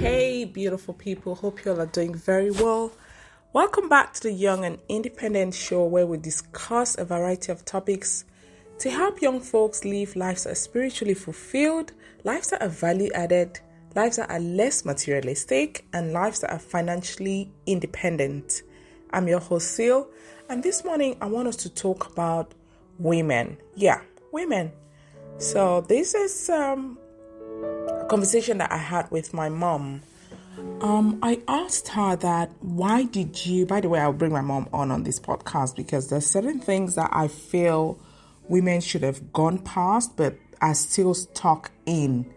Hey, beautiful people. Hope you all are doing very well. Welcome back to the Young and Independent Show, where we discuss a variety of topics to help young folks live lives that are spiritually fulfilled, lives that are value added, lives that are less materialistic, and lives that are financially independent. I'm your host, Seal, and this morning I want us to talk about women. Yeah, women. So this is a conversation that I had with my mom. I asked her that, why did you, by the way, I'll bring my mom on this podcast because there's certain things that I feel women should have gone past, but are still stuck in.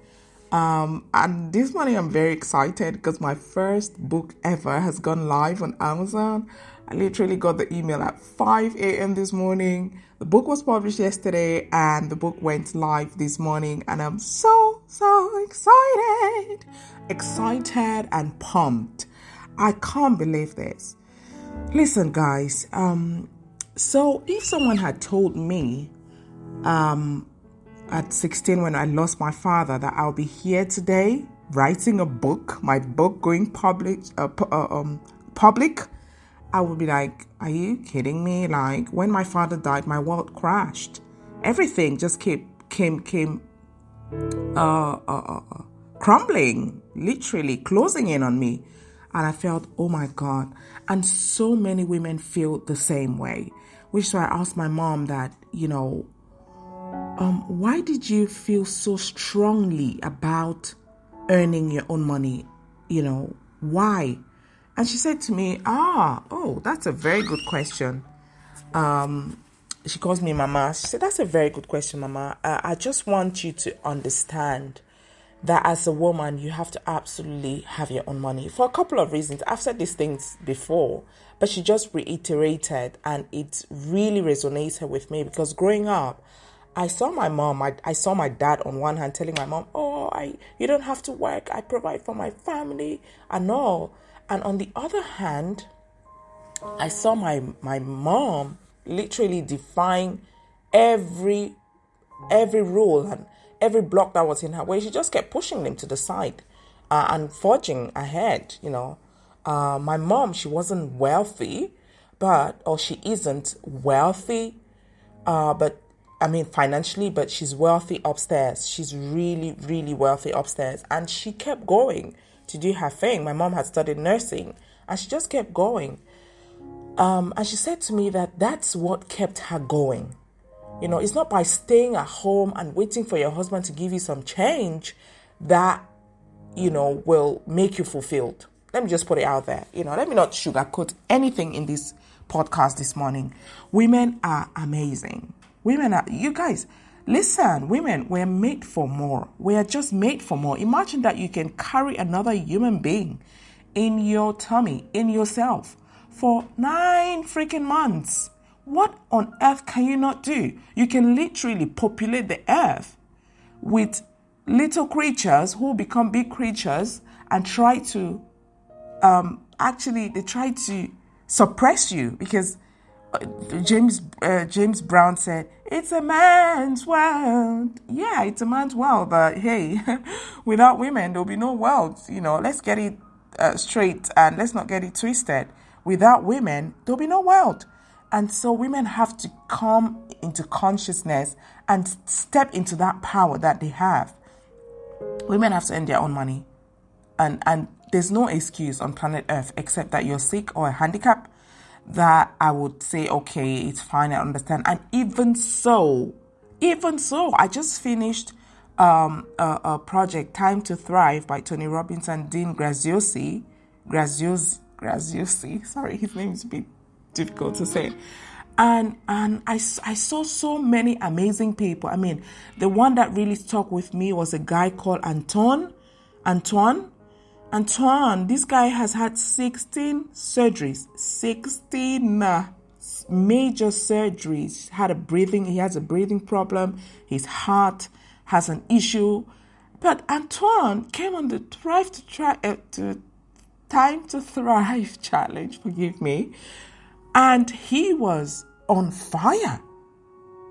And this morning I'm very excited because my first book ever has gone live on Amazon. I literally got the email at 5 a.m. this morning. The book was published yesterday and the book went live this morning, and I'm so excited and pumped. I can't believe this. Listen, guys, so if someone had told me at 16 when I lost my father that I'll be here today writing a book, my book going public, I would be like, are you kidding me? Like, when my father died, my world crashed. Everything just came crumbling, literally closing in on me. And I felt, oh my God. And so many women feel the same way. Which is why I asked my mom that, why did you feel so strongly about earning your own money? Why? And she said to me, that's a very good question. She calls me Mama. She said, that's a very good question, Mama. I just want you to understand that as a woman, you have to absolutely have your own money for a couple of reasons. I've said these things before, but she just reiterated, and it really resonated with me because growing up, I saw my mom, I saw my dad on one hand telling my mom, you don't have to work, I provide for my family and all. And on the other hand, I saw my mom literally defying every rule and every block that was in her way. She just kept pushing them to the side and forging ahead, My mom, she wasn't wealthy, she isn't wealthy, financially, but she's wealthy upstairs. She's really, really wealthy upstairs. And she kept going to do her thing. My mom had studied nursing and she just kept going. And she said to me that that's what kept her going. It's not by staying at home and waiting for your husband to give you some change that, will make you fulfilled. Let me just put it out there. Let me not sugarcoat anything in this podcast this morning. Women are amazing. You guys, listen, women, we're made for more. We are just made for more. Imagine that you can carry another human being in your tummy, in yourself, for 9 freaking months. What on earth can you not do? You can literally populate the earth with little creatures who become big creatures and try to, they try to suppress you because James Brown said, it's a man's world. Yeah, it's a man's world. But hey, without women, there'll be no world. Let's get it straight and let's not get it twisted. Without women, there'll be no world. And so women have to come into consciousness and step into that power that they have. Women have to earn their own money. And there's no excuse on planet Earth except that you're sick or a handicap that I would say, okay, it's fine, I understand. And even so, I just finished a project, Time to Thrive by Tony Robbins and Dean Graziosi. Sorry, his name is a bit difficult to say. And I saw so many amazing people. The one that really stuck with me was a guy called Antoine, this guy has had 16 surgeries, 16 major surgeries. He has a breathing problem. His heart has an issue. But Antoine came on the Time to Thrive challenge, forgive me. And he was on fire.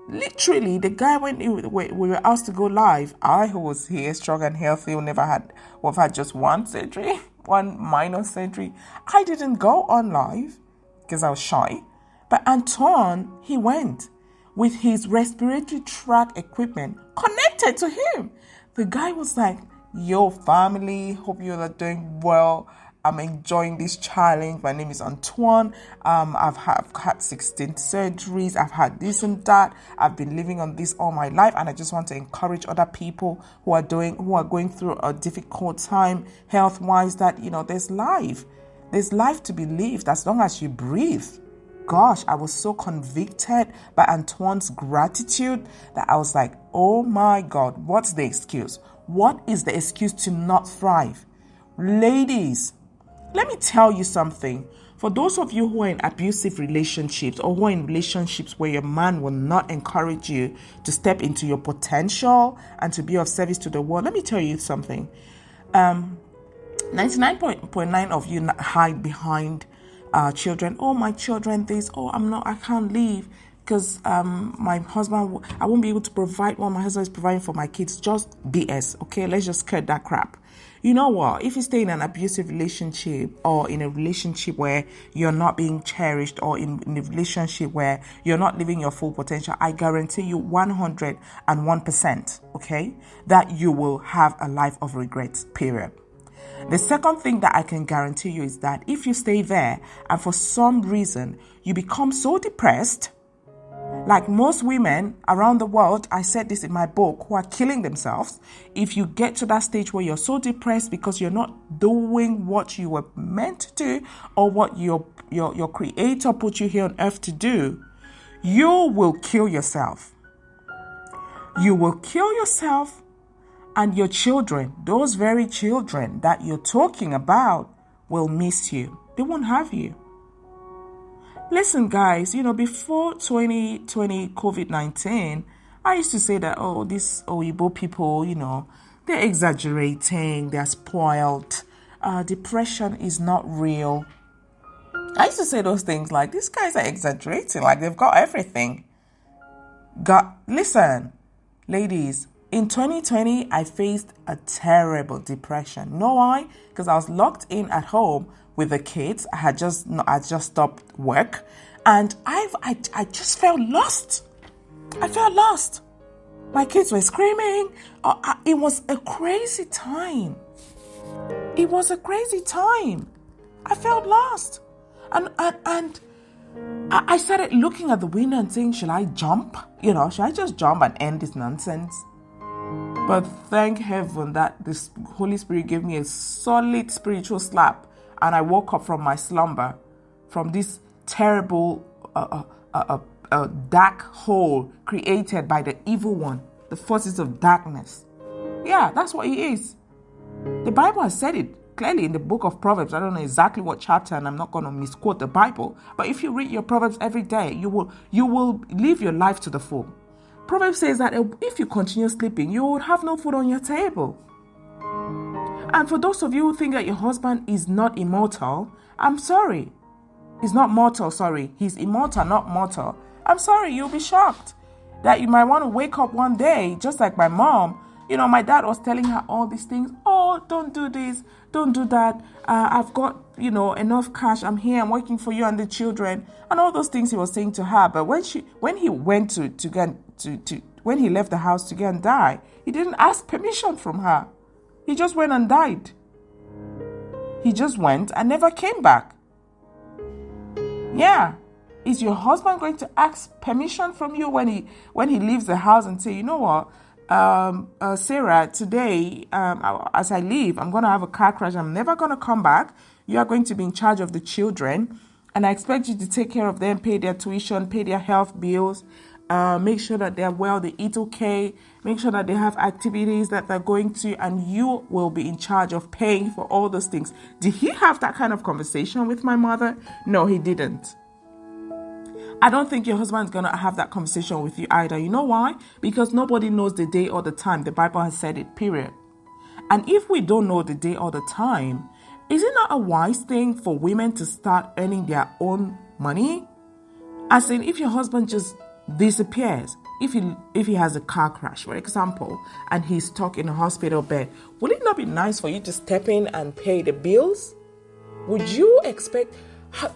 Literally, the guy, when we were asked to go live, I, who was here, strong and healthy, who never had, well, I've had just one surgery, one minor surgery, I didn't go on live because I was shy. But Antoine, he went with his respiratory tract equipment connected to him. The guy was like, yo, family, hope you are doing well. I'm enjoying this challenge. My name is Antoine. I've had 16 surgeries. I've had this and that. I've been living on this all my life, and I just want to encourage other people who are going through a difficult time health-wise that, there's life. There's life to be lived as long as you breathe. Gosh, I was so convicted by Antoine's gratitude that I was like, oh my God, what's the excuse? What is the excuse to not thrive? Ladies, let me tell you something. For those of you who are in abusive relationships or who are in relationships where your man will not encourage you to step into your potential and to be of service to the world, let me tell you something. 99.9% of you hide behind children. Oh, my children, this. Oh, I can't leave because my husband, I won't be able to provide what my husband is providing for my kids. Just BS. Okay, let's just cut that crap. You know what? If you stay in an abusive relationship or in a relationship where you're not being cherished or in a relationship where you're not living your full potential, I guarantee you 101%, okay, that you will have a life of regrets, period. The second thing that I can guarantee you is that if you stay there and for some reason you become so depressed, like most women around the world, I said this in my book, who are killing themselves, if you get to that stage where you're so depressed because you're not doing what you were meant to do or what your creator put you here on earth to do, you will kill yourself. You will kill yourself. And your children, those very children that you're talking about, will miss you. They won't have you. Listen, guys, before 2020 COVID-19, I used to say that, these Oyibo people, they're exaggerating, they're spoiled. Depression is not real. I used to say those things like, these guys are exaggerating, like they've got everything. Listen, ladies, in 2020, I faced a terrible depression. Know why? Because I was locked in at home with the kids. I just stopped work, and I just felt lost. I felt lost. My kids were screaming. It was a crazy time. It was a crazy time. I felt lost, and I started looking at the window and saying, "Should I jump? Should I just jump and end this nonsense?" But thank heaven that the Holy Spirit gave me a solid spiritual slap, and I woke up from my slumber, from this terrible dark hole created by the evil one, the forces of darkness. Yeah, that's what he is. The Bible has said it clearly in the book of Proverbs. I don't know exactly what chapter, and I'm not going to misquote the Bible, but if you read your Proverbs every day, you will live your life to the full. Proverbs says that if you continue sleeping, you would have no food on your table. And for those of you who think that your husband is not immortal, I'm sorry. He's not mortal, sorry. He's immortal, not mortal. I'm sorry, you'll be shocked that you might want to wake up one day, just like my mom. My dad was telling her all these things. Oh, don't do this, don't do that. I've got, enough cash. I'm here. I'm working for you and the children, and all those things he was saying to her. But when he went when he left the house to go and die, he didn't ask permission from her. He just went and died. He just went and never came back. Yeah. Is your husband going to ask permission from you when he leaves the house and say, you know what, Sarah, today, as I leave, I'm going to have a car crash. I'm never going to come back. You are going to be in charge of the children, and I expect you to take care of them, pay their tuition, pay their health bills, make sure that they're well, they eat okay, make sure that they have activities that they're going to, and you will be in charge of paying for all those things. Did he have that kind of conversation with my mother? No, he didn't. I don't think your husband's going to have that conversation with you either. You know why? Because nobody knows the day or the time. The Bible has said it, period. And if we don't know the day or the time, is it not a wise thing for women to start earning their own money? As in, if your husband just disappears, if he has a car crash, for example, and he's stuck in a hospital bed, would it not be nice for you to step in and pay the bills? Would you expect?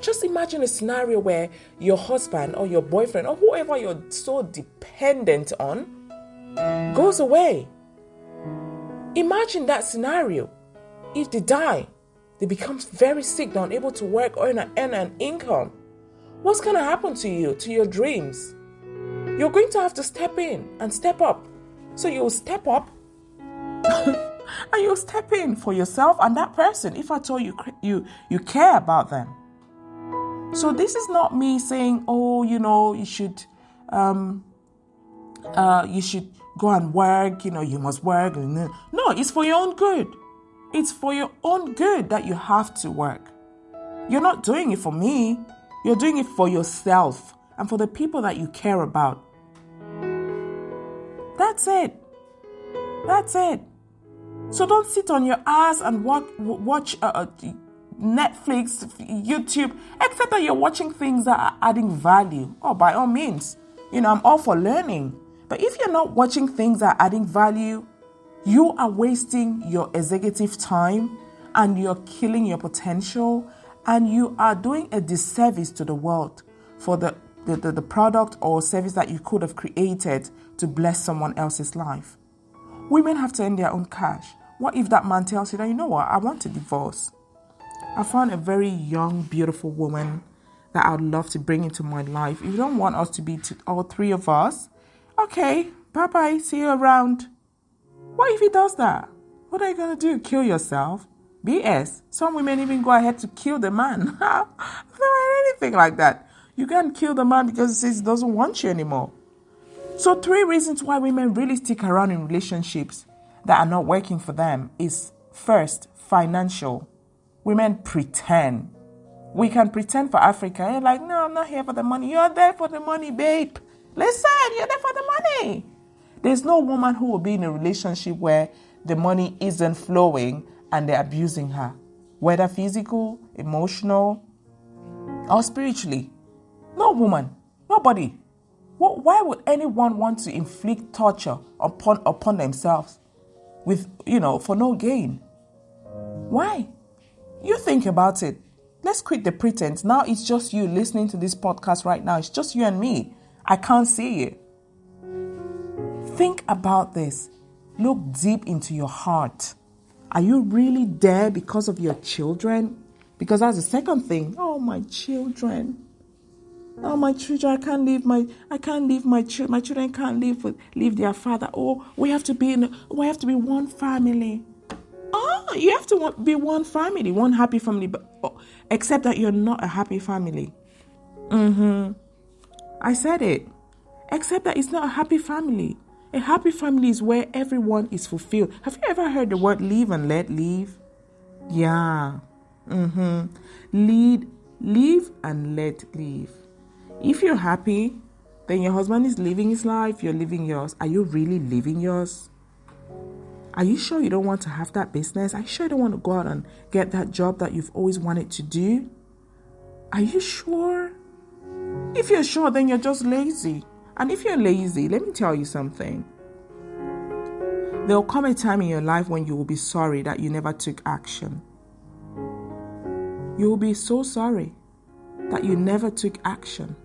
Just imagine a scenario where your husband or your boyfriend or whoever you're so dependent on goes away. Imagine that scenario. If they die, they become very sick, they're unable to work or earn an income. What's going to happen to you, to your dreams? You're going to have to step in and step up. So you'll step up and you'll step in for yourself and that person, if at all you care about them. So this is not me saying, oh, you should go and work, you must work. No, it's for your own good. It's for your own good that you have to work. You're not doing it for me. You're doing it for yourself and for the people that you care about. That's it. So don't sit on your ass and watch Netflix, YouTube, except that you're watching things that are adding value. Oh, by all means, I'm all for learning. But if you're not watching things that are adding value, you are wasting your executive time and you're killing your potential and you are doing a disservice to the world for the product or service that you could have created to bless someone else's life. Women have to earn their own cash. What if that man tells you that, you know what, I want a divorce? I found a very young, beautiful woman that I would love to bring into my life. If you don't want us to be all three of us, okay, bye-bye, see you around. What if he does that? What are you going to do? Kill yourself? BS. Some women even go ahead to kill the man. I've never heard anything like that. You can't kill the man because he says he doesn't want you anymore. So 3 reasons why women really stick around in relationships that are not working for them is, first, financial. Women pretend. We can pretend for Africa. You're like, no, I'm not here for the money. You're there for the money, babe. Listen, you're there for the money. There's no woman who will be in a relationship where the money isn't flowing and they're abusing her, whether physical, emotional, or spiritually. No woman, nobody. Why would anyone want to inflict torture upon themselves with, for no gain? Why? You think about it. Let's quit the pretense. Now it's just you listening to this podcast right now. It's just you and me. I can't see you. Think about this. Look deep into your heart. Are you really there because of your children? Because that's the second thing. Oh, my children. Oh, my children, I can't leave my children. My children can't leave their father. Oh, we have to be one family. Oh, you have to be one family, one happy family, but except that you're not a happy family. I said it. Except that it's not a happy family. A happy family is where everyone is fulfilled. Have you ever heard the word live and let live? Yeah. Live and let live. If you're happy, then your husband is living his life, you're living yours. Are you really living yours? Are you sure you don't want to have that business? Are you sure you don't want to go out and get that job that you've always wanted to do? Are you sure? If you're sure, then you're just lazy. And if you're lazy, let me tell you something. There will come a time in your life when you will be sorry that you never took action. You will be so sorry that you never took action.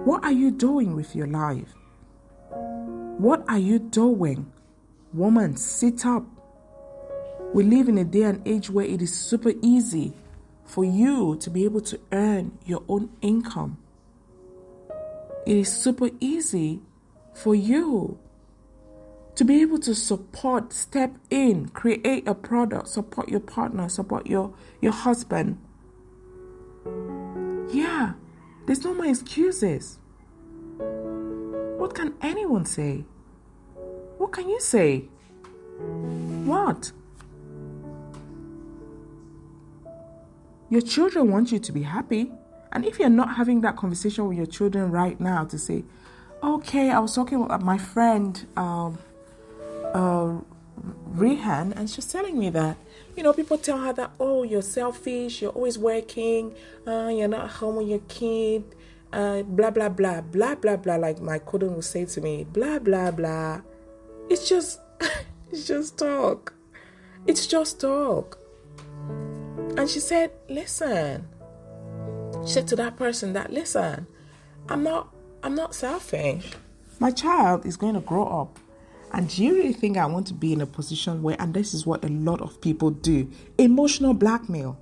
What are you doing with your life? What are you doing? Woman, sit up. We live in a day and age where it is super easy for you to be able to earn your own income. It is super easy for you to be able to support, step in, create a product, support your partner, support your husband. Yeah, there's no more excuses. What can anyone say? What can you say? What? Your children want you to be happy. And if you're not having that conversation with your children right now to say, okay, I was talking with my friend, Rehan, and she's telling me that, people tell her that, oh, you're selfish, you're always working, you're not home with your kid, blah, blah, blah, blah, blah, blah, like my cousin will say to me, blah, blah, blah. It's just, it's just talk. It's just talk. And she said, listen. She said to that person that, listen, I'm not selfish. My child is going to grow up. And do you really think I want to be in a position where, and this is what a lot of people do, emotional blackmail?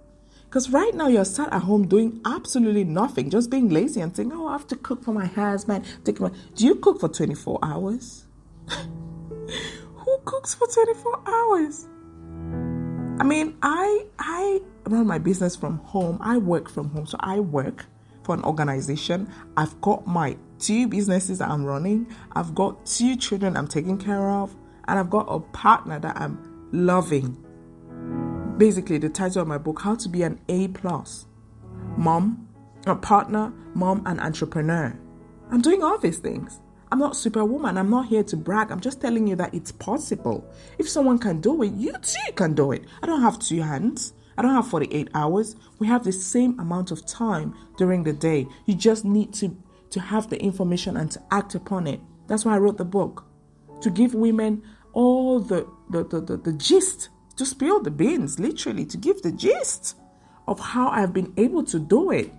Because right now you're sat at home doing absolutely nothing, just being lazy and saying, oh, I have to cook for my husband. Do you cook for 24 hours? Who cooks for 24 hours? I mean, I run my business from home. I work from home. So I work for an organization. I've got my 2 businesses that I'm running. I've got 2 children I'm taking care of. And I've got a partner that I'm loving. Basically, the title of my book, How to Be an A+. Mom, a partner, mom, and entrepreneur. I'm doing all these things. I'm not superwoman. I'm not here to brag. I'm just telling you that it's possible. If someone can do it, you too can do it. I don't have 2 hands. I don't have 48 hours. We have the same amount of time during the day. You just need to have the information and to act upon it. That's why I wrote the book. To give women all the gist, to spill the beans, literally, to give the gist of how I've been able to do it.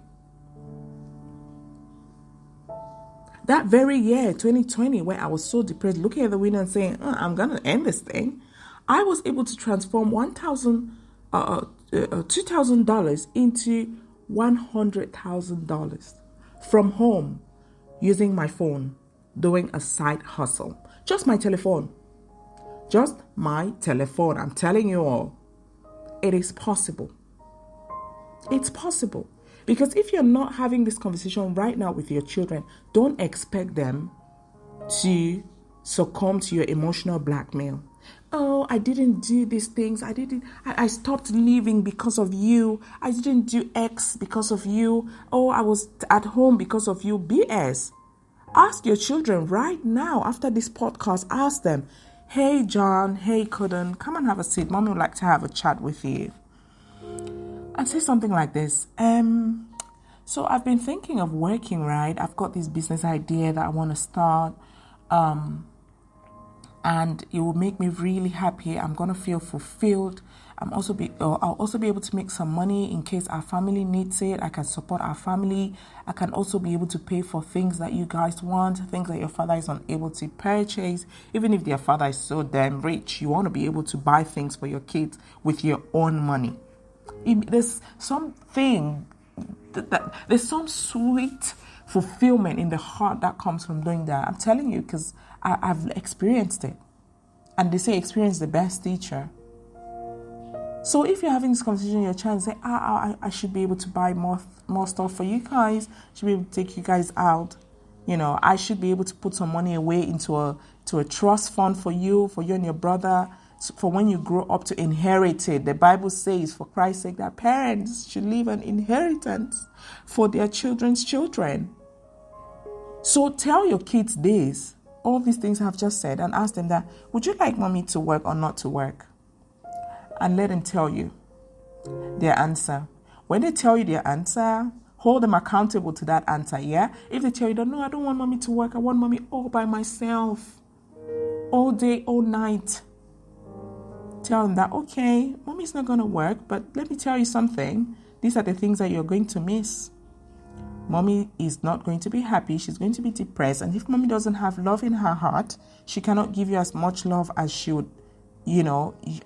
That very year, 2020, where I was so depressed, looking at the window and saying, I'm going to end this thing, I was able to transform $2,000 into $100,000 from home using my phone, doing a side hustle. Just my telephone. Just my telephone. I'm telling you all, it is possible. It's possible. Because if you're not having this conversation right now with your children, don't expect them to succumb to your emotional blackmail. Oh, I didn't do these things. I stopped living because of you. I didn't do X because of you. Oh, I was at home because of you. BS. Ask your children right now after this podcast. Ask them, hey, John, hey, Cousin, come and have a seat. Mommy would like to have a chat with you. And say something like this. So I've been thinking of working, right? I've got this business idea that I want to start. And it will make me really happy. I'm going to feel fulfilled. I'll also be able to make some money in case our family needs it. I can support our family. I can also be able to pay for things that you guys want, things that your father is unable to purchase. Even if their father is so damn rich, you want to be able to buy things for your kids with your own money. There's something there's some sweet fulfillment in the heart that comes from doing that. I'm telling you, because I've experienced it. And they say experience is the best teacher. So if you're having this conversation, your child say, I should be able to buy more stuff for you guys. I should be able to take you guys out. I should be able to put some money away into a trust fund for you and your brother, for when you grow up to inherit it. The Bible says, for Christ's sake, that parents should leave an inheritance for their children's children. So tell your kids this, all these things I've just said, and ask them that, would you like mommy to work or not to work? And let them tell you their answer. When they tell you their answer, hold them accountable to that answer, yeah? If they tell you that, no, I don't want mommy to work, I want mommy all by myself, all day, all night. Tell them that, okay, mommy's not going to work, but let me tell you something. These are the things that you're going to miss. Mommy is not going to be happy. She's going to be depressed. And if mommy doesn't have love in her heart, she cannot give you as much love as she would,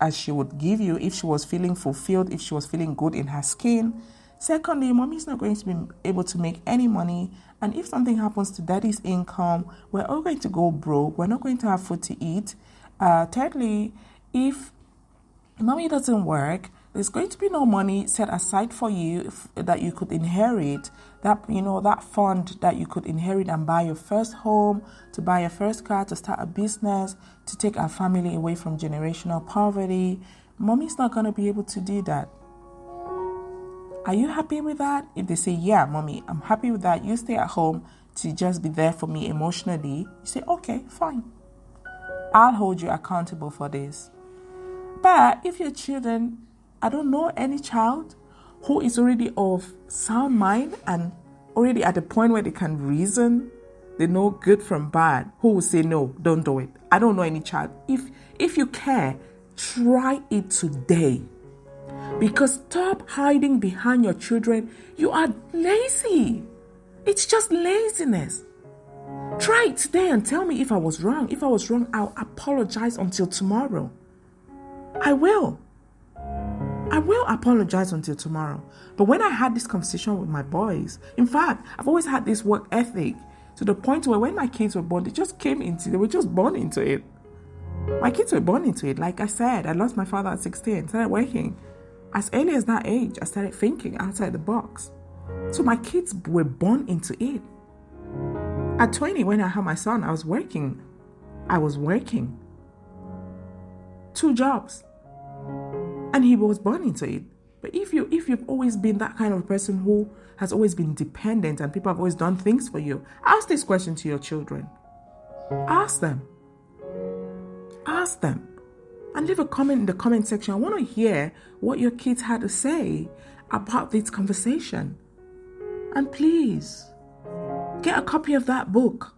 as she would give you if she was feeling fulfilled, if she was feeling good in her skin. Secondly, mommy's not going to be able to make any money. And if something happens to daddy's income, we're all going to go broke. We're not going to have food to eat. Thirdly, if mommy doesn't work, there's going to be no money set aside for you that you could inherit, that fund that you could inherit and buy your first home, to buy your first car, to start a business, to take our family away from generational poverty. Mommy's not going to be able to do that. Are you happy with that? If they say, yeah, mommy, I'm happy with that. You stay at home to just be there for me emotionally. You say, okay, fine. I'll hold you accountable for this. But if your children, I don't know any child who is already of sound mind and already at the point where they can reason, they know good from bad, who will say no, don't do it? I don't know any child. If you care, try it today. Because stop hiding behind your children. You are lazy. It's just laziness. Try it today and tell me if I was wrong. If I was wrong, I'll apologize until tomorrow. I will apologize until tomorrow. But when I had this conversation with my boys, in fact, I've always had this work ethic to the point where when my kids were born, they were just born into it. My kids were born into it. Like I said, I lost my father at 16, started working. As early as that age, I started thinking outside the box. So my kids were born into it. At 20, when I had my son, I was working. 2 jobs. And he was born into it. But if you've always been that kind of person who has always been dependent and people have always done things for you, ask this question to your children. Ask them. And leave a comment in the comment section. I want to hear what your kids had to say about this conversation. And please, get a copy of that book,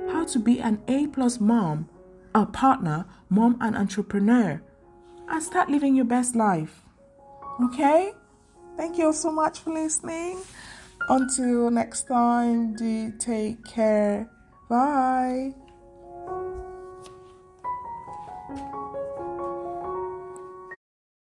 How to Be an A+ Mom, a Partner, Mom and Entrepreneur, and start living your best life. Okay? Thank you so much for listening. Until next time, do take care. Bye.